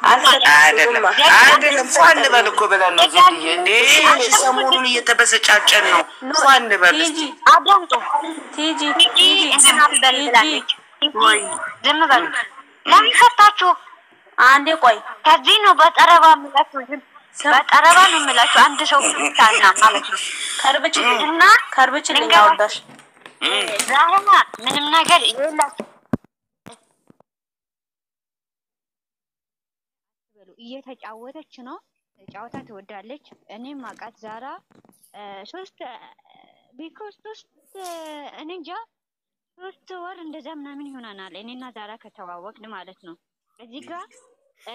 አይደለም ፏን በል እኮ ብለን ነው ዝም እንዴ ሰሞኑን እየተበሰጫጨን ነው ፏን በል አዳምጡ ቲጂ ወይ ዝም በል ለምን ፈታችሁ አንዴ ቆይ ከዚህ ነው በጠረባ ምላችሁ በጠረባ ነው ምላችሁ አንድ ሰው ብቻና ማለት ነው ከርብችልኝ አወጣሽ ዛሬማ ምንም ነገር ይላችሁ እየተጫወተች ነው ጫወታ ትወዳለች እኔም ማቃት ዛራ ሶስት እንጃ 3 ወር እንደዛ ምናምን ይሆናል እኔና ዛራ ከተዋወቅን ማለት ነው እዚህ ጋር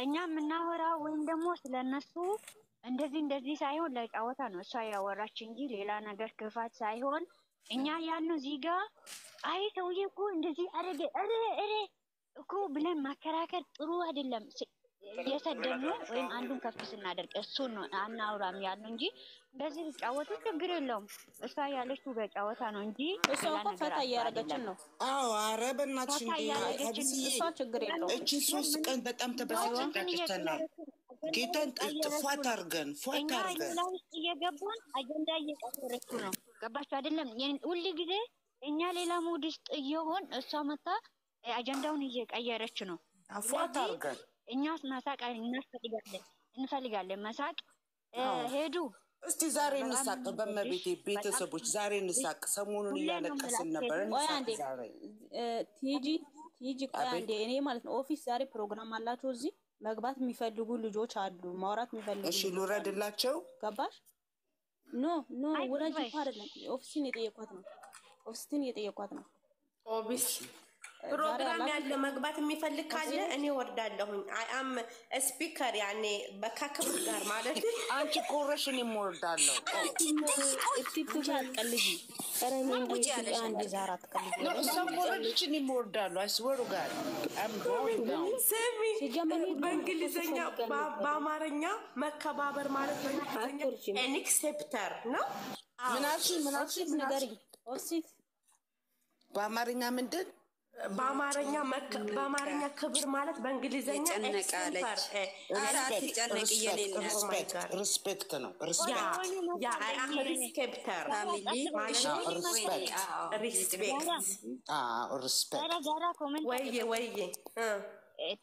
እኛ ምናወራው ወይም ደግሞ ስለነሱ እንደዚህ ሳይሆን ለጫወታ ነው እሷ ያወራች እንጂ ሌላ ነገር ክፋት ሳይሆን እኛ ያለው እዚህ ጋር አይ ሰውዬ እኮ እንደዚህ አረገ እኮ ብለን ማከራከር ጥሩ አይደለም እየሰደብነው ወይም አንዱን ከፍ ስናደርግ እሱ ነው አናውራም ያለው እንጂ እንደዚህ ጫወቱ ችግር የለውም እሷ ያለችው በጫወታ ነው እንጂ እሷ ፈታ ያረጋችን ነው አዎ አረበናች እንጂ እሷ ችግር የለውም እቺ 3 ቀን በጣም ተበሳጭተናል ጌታን ፏት አርገን እየገባን አጀንዳ እየቀየረች ነው ገባችሁ አይደለም ሁሉ ጊዜ እኛ ሌላ ሙድ ውስጥ እየሆን እሷ መጣ አጀንዳውን እየቀየረች ነው ፏት አርገን እኛስ ማሳቅ እንፈልጋለን ማሳቅ ሄዱ እስቲ ዛሬ እንሳቅ በመቤቴ ቤተሰቦች ዛሬ እንሳቅ ሰሞኑን እያለቀስን ነበር ዛሬ ቲጂ አንዴ እኔ ማለት ነው ኦፊስ ዛሬ ፕሮግራም አላችሁ እዚህ መግባት የሚፈልጉ ልጆች አሉ ማውራት የሚፈልጉ እሺ ልውረድላቸው ገባሽ ኖ ወራጅ አይደለም ኦፊስን የጠየኳት ነው ኦፊስ ፕሮግራም ያለ መግባት የሚፈልግ ካለ እኔ ወርዳለሁኝ አይ አም ስፒከር ያኔ በካክብር ጋር ማለት አንቺ ኮረሽን ይሞርዳለሁ እስቲ ተቀልጂ ፈረኔ እንዴ አንድ ዛራት ቀልጂ ነው ኮረሽን ይሞርዳለሁ አይስወሩ ጋር አም ጎይንግ ዳውን ሰሚ በእንግሊዘኛ በአማርኛ መከባበር ማለት ነው ኤክሴፕተር ነው ምናልሽ ንገሪ ኦሲት በአማርኛ ምንድን በአማርኛ ክብር ማለት በእንግሊዘኛ ኤክስፐርት ሪስፔክት ነው ያ ኤክስፔክተር ሪስፔክት ወይ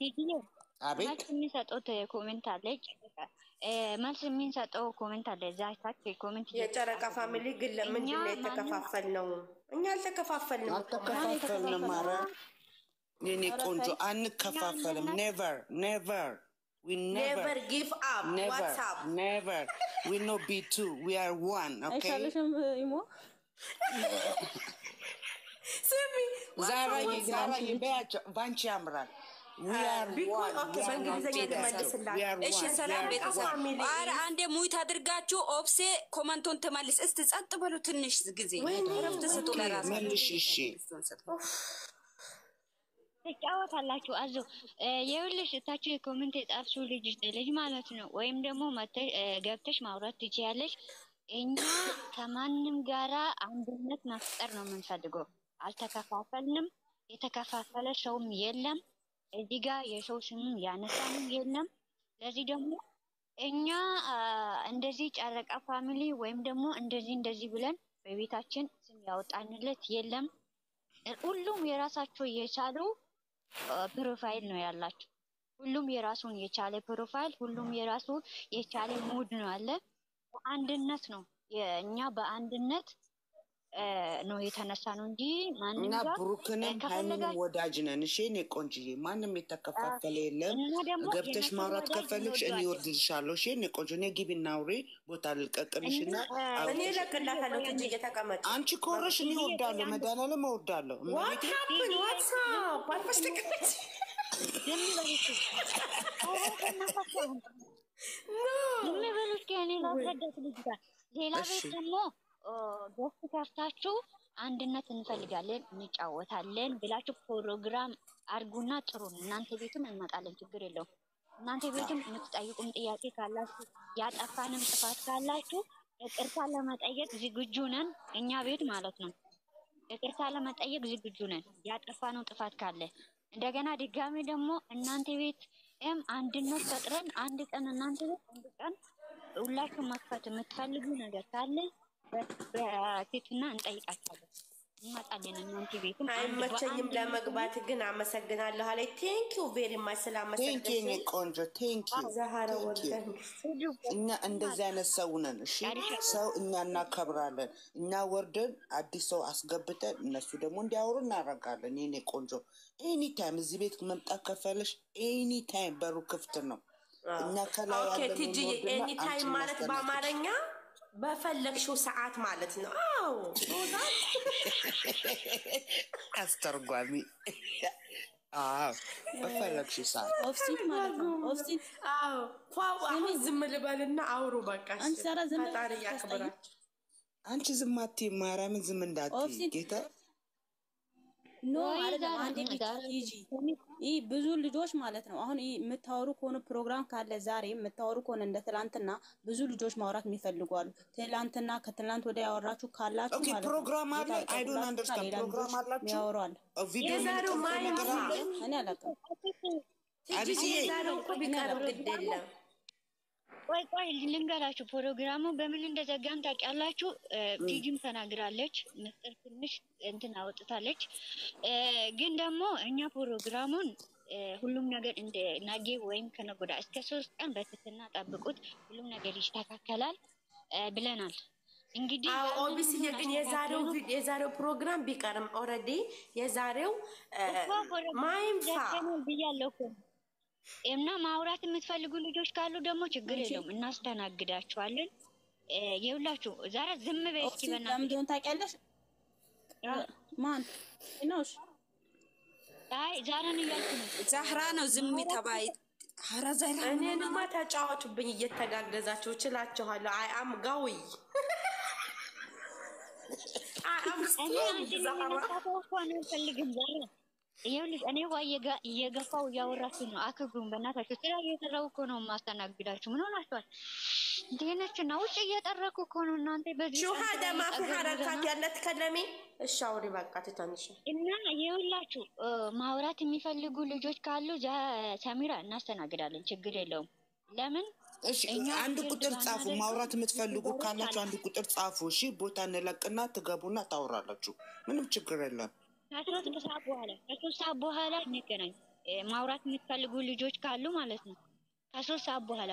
ቲጂ አቤት የሚሰጡት ኮሜንት አለች መልስ የሚሰጠው ኮሜንት አለ ዛታች ኮሜንት የጨረቃ ፋሚሊ ግን ለምንድን ነው የተከፋፈልነው እኛ አልተከፋፈልንም ማራ የኔ ቆንጆ አንከፋፈልም never we never give up what's up never we no be two we are one okay አይሻልሽም ኢሞ ስሚ ዛራ ይባያቸው ባንቺ ያምራል we are one በእንግሊዘኛ ተመልስላችሁ እሺ ሰላም ቤተሰብ አረ አንዴ ሙይት አድርጋችሁ ኦፕሴ ኮመንቶን ተመልስ እስቲ ጸጥ በሉ ትንሽ ጊዜ ረፍት ስጡ ለራሳችሁ እሺ ተጫወታላችሁ አዞ የውልሽ ታች ኮሜንት የጻፍሽው ልጅ ማለት ነው ወይም ደግሞ ገብተሽ ማውራት ትችያለሽ እኛ ከማንም ጋራ አንድነት መፍጠር ነው የምንፈልገው አልተከፋፈልንም የተከፋፈለ ሰውም የለም እዚህ ጋር የሰው ስም ያነሳንም የለም ለዚህ ደግሞ እኛ እንደዚህ ጨረቃ ፋሚሊ ወይም ደግሞ እንደዚህ ብለን በቤታችን ስም ያወጣንለት የለም ሁሉም የራሳቸው የቻሉ ፕሮፋይል ነው ያላችሁ ሁሉም የራሱን የቻለ ፕሮፋይል ሁሉም የራሱ የቻለ ሙድ ነው አለ አንድነት ነው የኛ በአንድነት ነው የተነሳ ነው እንጂ ማንንም እና ብሩክንም ሃይሚንም ወዳጅ ነን እሺ እኔ ቆንጆዬ ማንንም የተከፋፈለ የለም ገብተሽ ማውራት ከፈልሽ እኔ ወርድልሻለሁ እሺ እኔ ቆንጆ እኔ ግቢና አውሪ ቦታ ልቀቅልሽና እኔ ለቀላታለሁ ትጂ እየተቀመጥ አንቺ ኮረሽ እኔ ወርዳለሁ መዳናለም ወርዳለሁ what happened what's up አልፈስተከች ለምበሉት ከኔ ላስረዳት ልጅ ጋር ሌላ ቤት ደግሞ ደስ ከፍታችሁ አንድነት እንፈልጋለን እንጫወታለን ብላችሁ ፕሮግራም አርጉና ጥሩ እናንተ ቤትም እንመጣለን ችግር የለውም እናንተ ቤትም የምትጠይቁም ጥያቄ ካላችሁ ያጠፋንም ጥፋት ካላችሁ ይቅርታ ለመጠየቅ ዝግጁ ነን እኛ ቤት ማለት ነው ይቅርታ ለመጠየቅ ዝግጁ ነን ያጠፋነው ጥፋት ካለ እንደገና ድጋሚ ደግሞ እናንተ ቤት አንድነት ፈጥረን አንድ ቀን እናንተ አንድ ቀን ሁላችሁም መክፈት የምትፈልጉ ነገር ካለ በፊትና እንጠይቃችኋለን። እንመጣለን እናንተ ቤትም አይመቸኝም ለመግባት ግን አመሰግናለሁ አለኝ። ቴንክ ዩ ቬሪ ማች ስላመሰግናለሁ። ቴንክ ዩ ቆንጆ ቴንክ ዩ ዛሃራ ወርደን እኛ እንደዚህ አይነት ሰው ነን። እሺ ሰው እኛ እናከብራለን። እኛ ወርደን አዲስ ሰው አስገብተን እነሱ ደግሞ እንዲያወሩ እናደርጋለን። የኔ ቆንጆ ኤኒ ታይም እዚህ ቤት መምጣት ከፈለሽ ኤኒ ታይም በሩ ክፍት ነው። እኛ ከላይ ያለን ቲጂ ኤኒ ታይም ማለት በአማርኛ በፈለግሽው ሰዓት ማለት ነው። አዎ አስተርጓሚ በፈለግሽው ሰዓት ኦፍሲት ማለት ነው። ኦፍሲት አሁን ዝም ልበልና አውሩ በቃ። ፈጣሪ ያክብራችሁ። አንቺ ዝም አትይም፣ ማርያምን ዝም እንዳትይ ጌታ ኖ አይደለም። አንዴ ቲጂ ይህ ብዙ ልጆች ማለት ነው። አሁን የምታወሩ ከሆነ ፕሮግራም ካለ ዛሬ የምታወሩ ከሆነ እንደ ትላንትና ብዙ ልጆች ማውራት የሚፈልጓሉ። ትላንትና ከትላንት ወዲያ ያወራችሁ ካላችሁ ማለት ነው ፕሮግራም አለ። አይ ዶንት አንደርስታንድ ፕሮግራም አላችሁ ያወራሉ። ቪዲዮ የዛሬው ማይንፋ እኔ አላውቅም። ቲጂ የዛሬው እኮ ቢቀርብ ግድ የለም። ቆይ ልንገራችሁ፣ ፕሮግራሙ በምን እንደዘጋን ታውቂያላችሁ? ቲጂም ተናግራለች፣ ምስጢር ትንሽ እንትን አወጥታለች። ግን ደግሞ እኛ ፕሮግራሙን ሁሉም ነገር እንደ ነገ ወይም ከነገ ወዲያ እስከ 3 ቀን በትህትና ጠብቁት፣ ሁሉም ነገር ይስተካከላል ብለናል። እንግዲህ ኦቢስዬ ግን የዛሬው ፕሮግራም ቢቀርም ኦልሬዲ የዛሬው ማይንፋ ብያለሁ እኮ እና ማውራት የምትፈልጉ ልጆች ካሉ ደግሞ ችግር የለውም እናስተናግዳችኋለን። የሁላችሁ ዛሬ ዝም በይ እስኪ በእናትሽ። ለምንድን ታውቂያለሽ? ማን ነውሽ? አይ ዛሬን እያልኩ ነው። ዛህራ ነው ዝም ተባይ። ሀራ ዛህራ እኔንማ ተጫወቱብኝ እየተጋገዛችሁ እችላችኋለሁ። አይ አም ጋዊ አይ አም ፈልግም ዛሬ ይኸውልሽ እኔ እየገፋው እያወራችሁ ነው። አክብሩን በእናታችሁ። ስራ እየሰራሁ እኮ ነው የማስተናግዳችሁ። ምን ሆናችኋል? እንዴነችና ውጭ እየጠረኩ እኮ ነው እናንተ በዚህ ሹሃ ደማ ሐረካት ያለት ከለሚ እሻውሪ በቃ ትተንሽ እና ይኸውላችሁ ማውራት የሚፈልጉ ልጆች ካሉ ሰሚራ እናስተናግዳለን። ችግር የለውም። ለምን እሺ አንድ ቁጥር ጻፉ። ማውራት የምትፈልጉ ካላችሁ አንድ ቁጥር ጻፉ። እሺ ቦታ እንለቅና ትገቡና ታወራላችሁ። ምንም ችግር የለም። ከሶስት ሰዓት በኋላ እንገናኝ። ማውራት የምትፈልጉ ልጆች ካሉ ማለት ነው። ከ3 ሰዓት በኋላ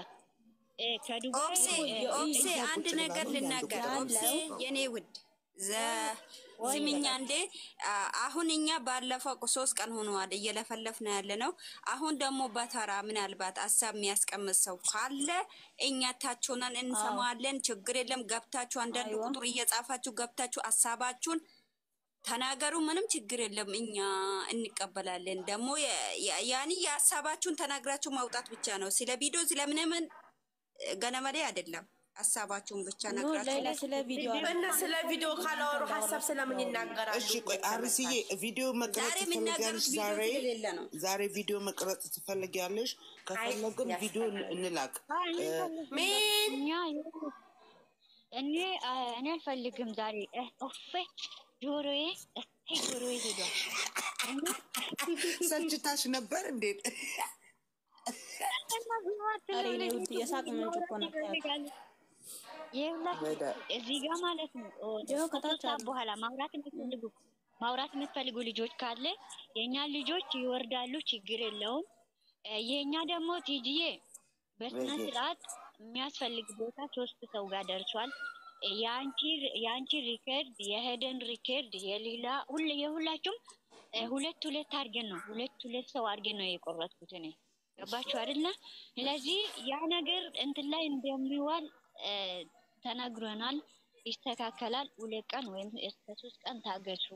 ኦብሴ አንድ ነገር ልናገር። ኦብሴ የኔ ውድ ዝምኛ እንዴ አሁን እኛ ባለፈው 3 ቀን ሆኗል እየለፈለፍን ያለ ነው። አሁን ደግሞ በተራ ምናልባት ሀሳብ የሚያስቀምጥ ሰው ካለ እኛ ታችሁናን እንሰማለን። ችግር የለም። ገብታችሁ አንዳንድ ቁጥር እየጻፋችሁ ገብታችሁ ሀሳባችሁን ተናገሩ። ምንም ችግር የለም። እኛ እንቀበላለን። ደግሞ ያኒ የሀሳባችሁን ተናግራችሁ ማውጣት ብቻ ነው። ስለ ቪዲዮ ስለምንም ገነመሌ አይደለም። ሀሳባችሁን ብቻ ነግራችሁ ስለ ቪዲዮ ካላወሩ ሀሳብ ስለምን ይናገራሉ? እሺ ቆይ አርሲዬ ቪዲዮ መቅረጽ ትፈልጊያለሽ? ዛሬ ቪዲዮ መቅረጽ ትፈልጊያለሽ? ከፈለግን ቪዲዮ እንላክ። ምን እኔ አልፈልግም ዛሬ ጆሮዬ ሄዷል። ሰልችታሽ ነበር እንዴ? የሳቅ ምንጭ እኮ ነው። እዚህ ጋር ማለት ነው። ከታች በኋላ ማውራት የምትፈልጉ ልጆች ካለ የኛ ልጆች ይወርዳሉ። ችግር የለውም። የኛ ደግሞ ቲጂዬ በስነ ስርዓት የሚያስፈልግ ቦታ 3 ሰው ጋር ደርሷል። የአንቺ ሪከርድ፣ የሄደን ሪከርድ፣ የሌላ የሁላችሁም 2 አድርገን ነው 2 ሰው አድርገን ነው የቆረጥኩት እኔ። ገባችሁ አይደለ? ስለዚህ ያ ነገር እንትን ላይ እንደሚዋል ተናግረናል። ይስተካከላል። 2 ቀን ወይም እስከ 3 ቀን ታገሱ።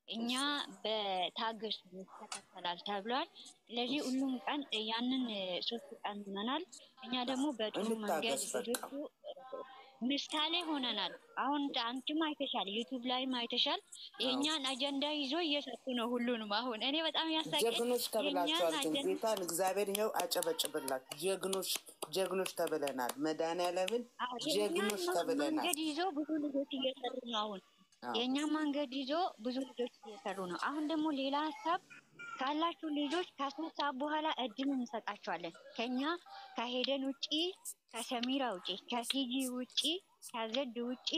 እኛ በታገሱ ይስተካከላል ተብሏል። ስለዚህ ሁሉም ቀን ያንን 3 ቀን ሆነናል። እኛ ደግሞ በጥሩ መንገድ ልጆቹ ምሳሌ ሆነናል። አሁን አንቺም አይተሻል፣ ዩቲዩብ ላይም አይተሻል። የኛን አጀንዳ ይዞ እየሰጡ ነው ሁሉንም። አሁን እኔ በጣም ያሳቀኝ ጀግኖች ተብላችኋል። ጌታን እግዚአብሔር ይኸው አጨበጭብላችሁ። ጀግኖች ተብለናል። መድኃኒዓለምን ጀግኖች ተብለናል። መንገድ ይዞ ብዙ ልጆች እየሰሩ ነው። አሁን የኛ መንገድ ይዞ ብዙ ልጆች እየሰሩ ነው። አሁን ደግሞ ሌላ ሀሳብ ካላችሁ ልጆች ከ3 ሰዓት በኋላ እድል እንሰጣችኋለን። ከኛ ከሄደን ውጪ፣ ከሰሚራ ውጪ፣ ከቲጂ ውጪ፣ ከዘድ ውጪ፣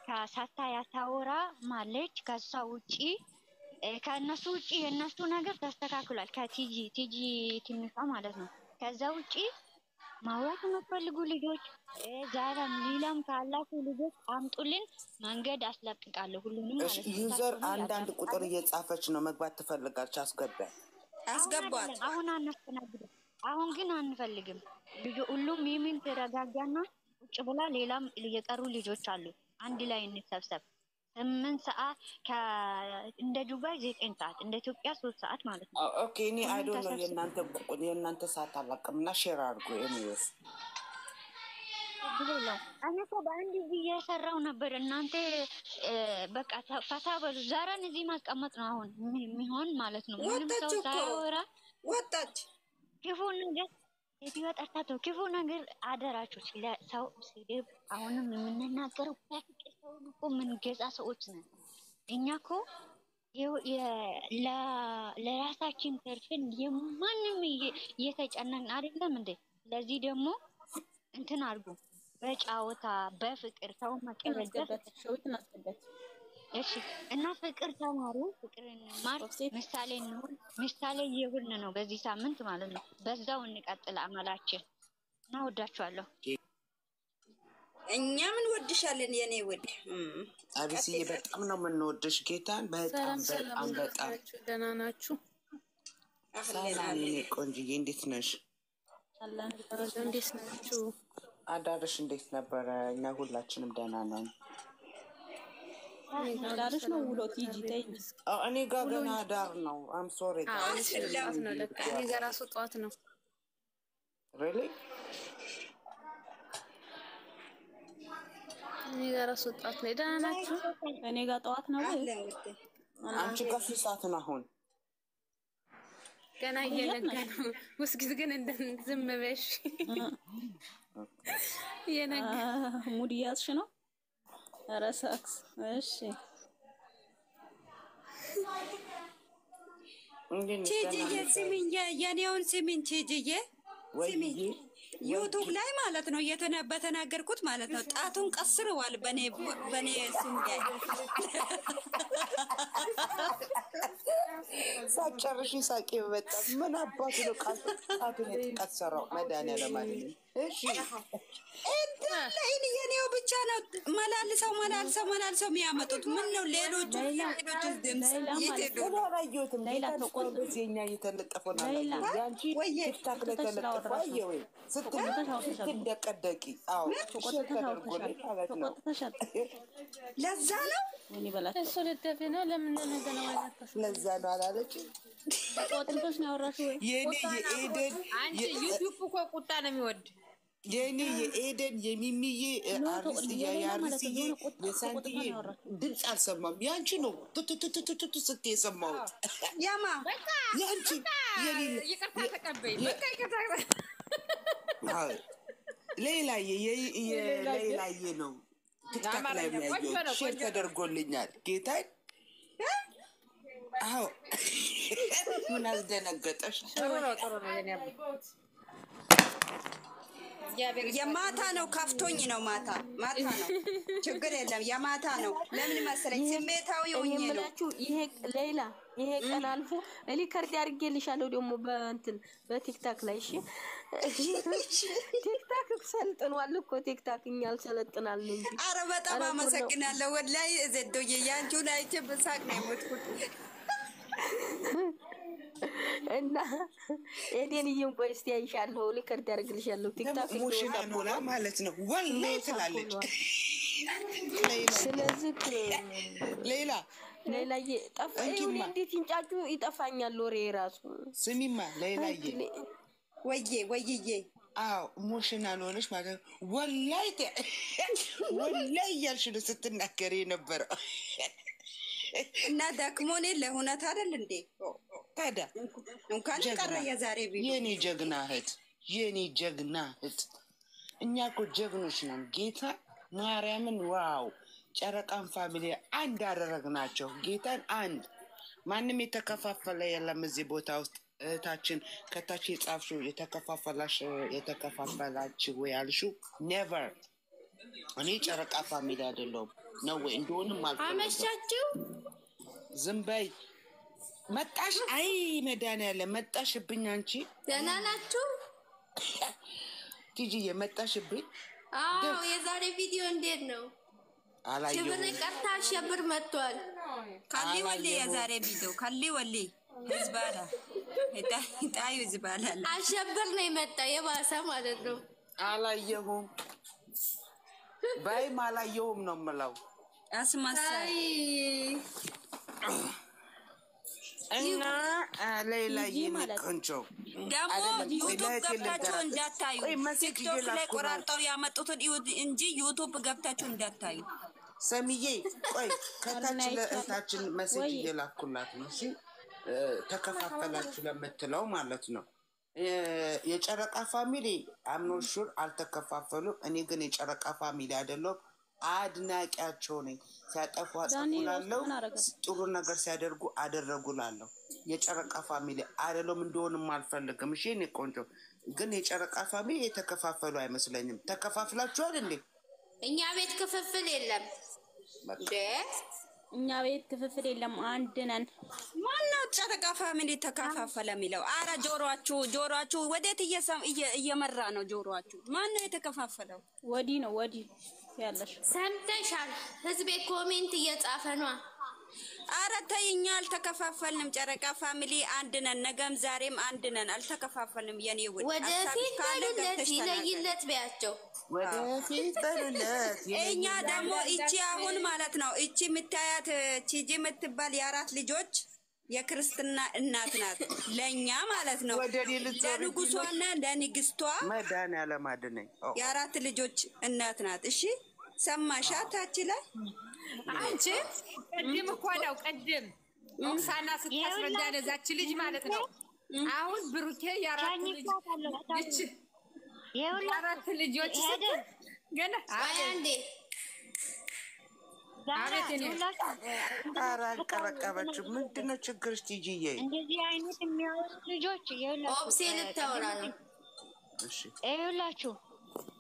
ከሳታ ያታወራ ማለች ከሷ ውጪ፣ ከእነሱ ውጪ የእነሱ ነገር ተስተካክሏል። ከቲጂ ትንሿ ማለት ነው። ከዛ ውጪ ማውራት የምትፈልጉ ልጆች ዛሬም ሌላም ካላችሁ ልጆች አምጡልን፣ መንገድ አስለቅቃለሁ ሁሉንም ማለት ነው። ዩዘር አንዳንድ ቁጥር እየጻፈች ነው፣ መግባት ትፈልጋለች። አስገባት። አሁን አናስተናግድም። አሁን ግን አንፈልግም። ሁሉም ሚምን ተረጋጋና ቁጭ ብላ፣ ሌላም የቀሩ ልጆች አሉ። አንድ ላይ እንሰብሰብ። 8 ሰዓት እንደ ዱባይ 9 ሰዓት እንደ ኢትዮጵያ 3 ሰዓት ማለት ነው። ኦኬ እኔ አይ ዶንት ኖ የእናንተ ሰዓት አላውቅምና ሼር አድርጎ ኤኒዌይስ እኔ እኮ በአንድ ጊዜ እየሰራው ነበር። እናንተ በቃ ፈታ በሉ። ዛሬን እዚህ ማስቀመጥ ነው አሁን የሚሆን ማለት ነው። ምንም ሰው ሳያወራ ወጣች። ክፉ ነገር የትወጣታው ክፉ ነገር አደራችሁ። ስለ ሰው ስድብ አሁንም የምንናገረው በፍቅር ሰው እኮ የምንገዛ ሰዎች ነን እኛ እኮ ለራሳችን ተርፈን የማንም እየተጨነቅን አይደለም እንዴ? ለዚህ ደግሞ እንትን አድርጉ፣ በጫወታ በፍቅር ሰው መቀበል። እሺ እና ፍቅር ተማሩ፣ ፍቅር እንማር፣ ምሳሌ እንሆን። ምሳሌ እየሆን ነው በዚህ ሳምንት ማለት ነው። በዛው እንቀጥል አመላችን እና ወዳችኋለሁ። እኛ ምን ወድሻለን የኔ ውድ አብስዬ በጣም ነው የምንወድሽ ጌታን። በጣም ደህና ናችሁ? ሰላም የኔ ቆንጅዬ፣ እንዴት ነሽ? እንዴት ናችሁ? አዳርሽ እንዴት ነበረ? እኛ ሁላችንም ደህና ነን። አዳርሽ ነው ውሎ ቲጂ ተይ። እኔ ጋር ገና አዳር ነው። አም ሶሪ ጠዋት ነው ለካ። እኔ ጋር እራሱ ጠዋት ነው። ሪሊ እኔ ጋር እራሱ ጠዋት ነው። ደህና ናችሁ? እኔ ጋር ጠዋት ነው ወይ? አንቺ ጋር ስንት ሰዓት ነው አሁን? ገና እየነጋ ነው። ውስኪት ግን ዝም በሽ እየነጋ ሙድ እያዝሽ ነው? ኧረ ሳክስ። እሺ ቲጂዬ ስሚኝ፣ የኔውን ስሚኝ ቲጂዬ ስሚኝ። ዩቱብ ላይ ማለት ነው በተናገርኩት ማለት ነው ጣቱን ቀስረዋል በኔ ስም ላይ ሳጨርሽ ሳቄ በጣም ምን አባቱ ነው ጣቱን የተቀሰረው? መድኃኒዓለም አይደለም። እሺ እንዴ የኔው ብቻ ነው መላልሰው የሚያመጡት። ምን ነው ሌሎቹ ድምፅ አላየሁትም። ሌላ ተቆርጦኛ እየተለጠፈ ነው ያንቺ ቲክታክ ላይ ተለጠፈ። ወይ ስትደቀደቂ ተደርጎልኝ ማለት ነው። ለዛ ነው እሱ ልደፊ ነው። ለምን ነገር ነው ለዛ ነው አላለች። ቆጥንቶች ነው ያወራሽው ወይ? የኔ የኤደን አንቺ ዩቲዩብ እኮ ቁጣ ነው የሚወድ። የኔ የኤደን የሚሚዬ አርቲስት ያርሲዬ የሳንቲዬ ድምፅ አልሰማም። ያንቺ ነው ቱቱቱቱቱ ስትይ የሰማሁት። ያማ ያንቺ ይቅርታ ተቀበይ። በቃ ይቅርታ ሌላዬ ነው ቲክታክ ላይ ያየሁት ሼር ተደርጎልኛል። ጌታዬ አዎ ምን አስደነገጠሽ? ጥሩ ነው የኔ የማታ ነው ከፍቶኝ ነው ማታ ነው ችግር የለም የማታ ነው። ለምን መሰለኝ ስሜታዊ ሆኜ ነው። ይሄ ቀን አልፎ ሪከርድ አድርጌልሻለሁ ደግሞ በቲክታክ ላይ። እሺ ቲክታክ ሰልጥኗል እኮ ቲክታክ እኛ አልሰለጥናል እንጂ። ኧረ በጣም አመሰግናለሁ ወላሂ ዘዶዬ፣ ያንቺውን አይቼ በሳቅ ነው የሞትኩት። እና ኤደንዬም ቆይ እስቲ አይሻለሁ ሪከርድ አድርግልሻለሁ ቲክታክ ሙሽና ሆና ማለት ነው ወላሂ ትላለች። ስለዚህ ሌላዬ ጠፋኝ። እንዴት ይንጫጩ ይጠፋኛል ወሬ ራሱ። ስሚማ ሌላዬ ወይዬ አዎ ሙሽና ሆነሽ ማለት ነው ወላሂ እያልሽ ነው ስትናገሪ የነበረው። እና ደክሞኔ ለሁነት አይደል እንዴ? ታዲያ እንኳን ቀረ የዛሬ ቪዲዮ። የኔ ጀግና እህት እኛ እኮ ጀግኖች ነን። ጌታ ማርያምን ዋው ጨረቃን ፋሚሊ አንድ አደረግናቸው። ጌታን አንድ ማንም የተከፋፈለ የለም እዚህ ቦታ ውስጥ እህታችን ከታች የጻፍሽው የተከፋፈላችሁ ወይ ያልሽው ኔቨር እኔ ጨረቃ ፋሚሊ አይደለሁም ነው ወይ እንደሆነም አመሻችሁ ዝም በይ መጣሽ አይ መድኃኒዓለም መጣሽብኝ አንቺ ደህና ናችሁ ቲጂ የመጣሽብኝ አዎ የዛሬ ቪዲዮ እንዴት ነው አላየሁም ሽብር ቀርታ ሽብር መጥቷል ካሊ ወሊ የዛሬ ቪዲዮ ካሊ ወሊ ዝባላ ታዩ ዝባላ አሸብር ነው የመጣ የባሰ ማለት ነው አላየሁም ባይም አላየሁም ነው የምለው አስማሳይ እና ሌላ ይንቆንጆ ደግሞ ዩቱብ ገብታችሁ እንዳታዩ ቲክቶክ ላይ ቆራርጠው ያመጡትን እንጂ ዩቱብ ገብታችሁ እንዳታዩ ሰሚዬ ቆይ ከታች ለእህታችን መሴጅ እየላኩላት ነው እሺ ተከፋፈላችሁ ለምትለው ማለት ነው የጨረቃ ፋሚሊ አምኖሹር አልተከፋፈሉም እኔ ግን የጨረቃ ፋሚሊ አይደለም አድናቂያቸው ነኝ ሲያጠፉ አጥፉላለሁ ጥሩ ነገር ሲያደርጉ አደረጉላለሁ የጨረቃ ፋሚሊ አይደለም እንደሆነም አልፈልግም እሺ እኔ ቆንጆ ግን የጨረቃ ፋሚሊ የተከፋፈሉ አይመስለኝም ተከፋፍላችኋል እንዴ እኛ ቤት ክፍፍል የለም እኛ ቤት ክፍፍል የለም አንድ ነን ማነው ጨረቃ ፋሚሊ ተከፋፈለ የሚለው አረ ጆሮአችሁ ወዴት እየመራ ነው ጆሮአችሁ ማነው የተከፋፈለው ወዲ ነው ወዲ ያለሽ ሰምተሻል ህዝቤ ኮሜንት እየጻፈ ነው አረ ተይኛ አልተከፋፈልንም ጨረቃ ፋሚሊ አንድ ነን ነገም ዛሬም አንድ ነን አልተከፋፈልንም የኔ ውድ ወደፊት በሉለት ይለይለት በያቸው ወደፊት በሉለት እኛ ደግሞ እቺ አሁን ማለት ነው እቺ የምታያት ቺጂ የምትባል የአራት ልጆች የክርስትና እናት ናት ለኛ ማለት ነው ለንጉሷና ለንግስቷ መድኃኒዓለም አድነኝ የአራት ልጆች እናት ናት እሺ ሰማሻት ታች ላይ አንቺ ቀድም እኮ ነው ቀድም ኦክሳና ስታስረዳ ለዛች ልጅ ማለት ነው አሁን ብሩኬ የአራት ልጆች ገና አንዴ አራቀረቀበች ምንድነው ችግርሽ ቲጂዬ እንደዚህ አይነት የሚያወሩ ልጆች ኦፕሴ ልታወራ ነው እሺ ይኸውላችሁ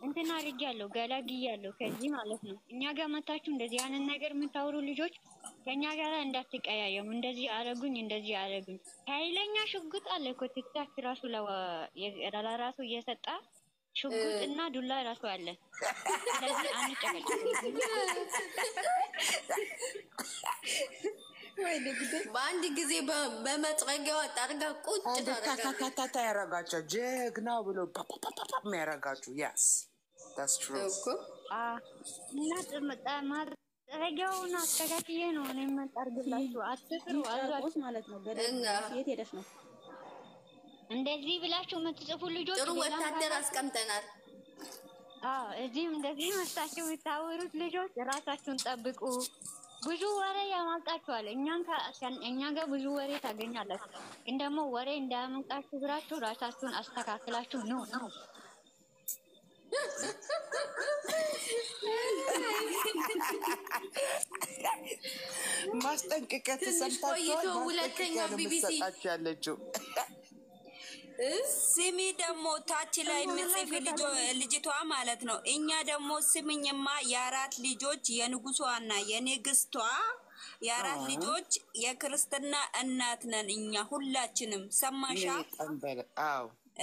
እንትና አድርጊያለሁ ገላግያለሁ ከዚህ ማለት ነው እኛ ጋር መታችሁ እንደዚህ ያንን ነገር የምታወሩ ልጆች ከኛ ጋር እንዳትቀያየሙ እንደዚህ አረጉኝ ኃይለኛ ሽጉጥ አለ እኮ ቲክታክ ራሱ ለራሱ እየሰጣ ሽጉጥ እና ዱላ ራሱ አለ ስለዚህ አንጨቀጭቅም በአንድ ጊዜ በመጥረጊያው አጣርጋ ቁጭ ታታታታ ያረጋቸው ጀግናው ብሎ ፓፓፓፓ የሚያረጋችሁ yes that's true እና መጥረጊያውን አስተካክዬ ነው እኔ የምጠርግላችሁ አትፍሩ አዟችሁ ማለት ነው ገደና የት ሄደሽ ነው እንደዚህ ብላችሁ የምትጽፉ ልጆች ጥሩ ወታደር አስቀምጠናል እዚህም እንደዚህ መስታችሁ የምታወሩት ልጆች ራሳችሁን ጠብቁ ብዙ ወሬ ያማጣችኋል እኛ ጋር ብዙ ወሬ ታገኛላችሁ ግን ደግሞ ወሬ እንዳያመጣችሁ ብራችሁ ራሳችሁን አስተካክላችሁ ነው ማስጠንቀቂያ ተሰምታችኋል ሁለተኛው ቢቢሲ ያለችው ስሚ ደግሞ ታች ላይ ምጽፍ ልጅቷ ማለት ነው እኛ ደግሞ ስምኝማ የአራት ልጆች የንጉሷና የንግስቷ የአራት ልጆች የክርስትና እናት ነን እኛ ሁላችንም ሰማሻ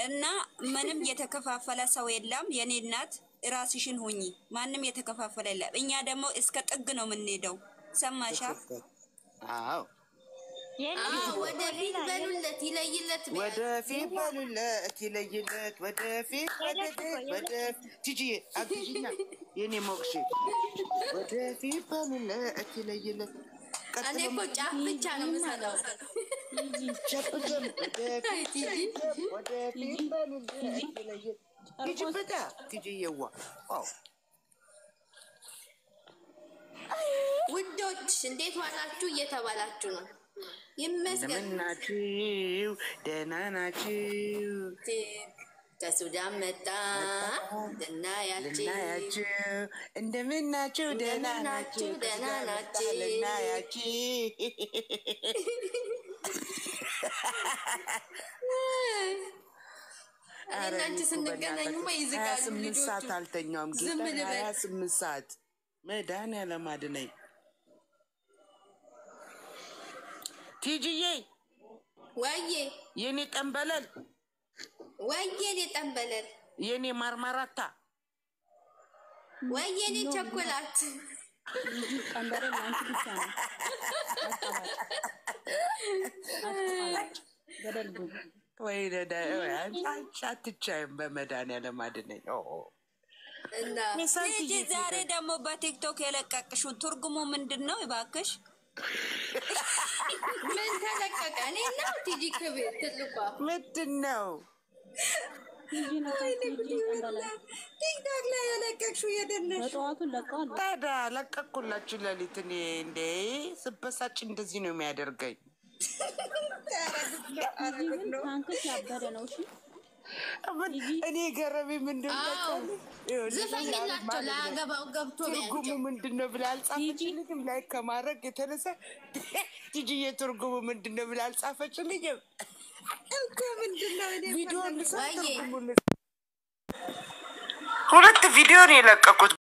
እና ምንም የተከፋፈለ ሰው የለም የኔ እናት ራስሽን ሁኚ ማንም የተከፋፈለ የለም እኛ ደግሞ እስከ ጥግ ነው የምንሄደው ሰማሻ አዎ ወደፊት በሉለት ይለይለት ወደፊት በሉለት ይለይለት ወደፊት ቲጂ አግጂና የኔ ሞክሽ ወደፊት በሉለት ይለይለት እኔ እኮ ጫፍ ብቻ ነው የምሰራው ጨብጨብ ወደፊት በሉለት ይለይለት ቲጂ በዳ ቲጂ የዋ ውዶች እንዴት ዋላችሁ እየተባላችሁ ነው ይመስገን ደህና ናችሁ ከሱዳን መጣ ልናያችሁ እንደምናችሁ ደህና ናችሁ ደህና ናችሁ ልናያችሁ አንቺ ስንገናኙ ይዝጋሉ 28 ሰዓት አልተኛውም ጌታ 28 ሰዓት መድኃኒዓለም አድነኝ ቲጂዬ ወይዬ የኔ ጠንበለል ወይዬ የኔ ጠንበለል የኔ ማርማራታ ወይዬ የኔ ቸኮላት ጠንበለል አንቺ ብቻ ነው ገደል ግቡ ወይ ደዳ አትቻይም በመድኃኒዓለም አድነኝ እና ዛሬ ደግሞ በቲክቶክ የለቀቅሽው ትርጉሙ ምንድን ነው እባክሽ? ምን ተለቀቀ? እኔ ነው ቲጂ ከቤት ትልቋ ምንድን ነው ቲክቶክ ላይ የለቀቅሽው የደነሽ በጠዋቱ ለቀዋል ታዲያ ለቀቅኩላችሁ ሌሊት እኔ እንደ ስበሳጭ እንደዚህ ነው የሚያደርገኝ ታንክስ ያበረ ነው እሺ እኔ ገረቤ ምንድን ነው ዝፈኝላቸው ለአገባው ገብቶ ትርጉሙ ምንድን ነው ብላ አልጻፈችልኝም ላይ ከማድረግ የተነሳ ቲጂዬ ትርጉሙ ምንድን ነው ብላ አልጻፈችልኝም እኮ ምንድን ነው ቪዲዮ ሁለት ቪዲዮ ነው የለቀቁት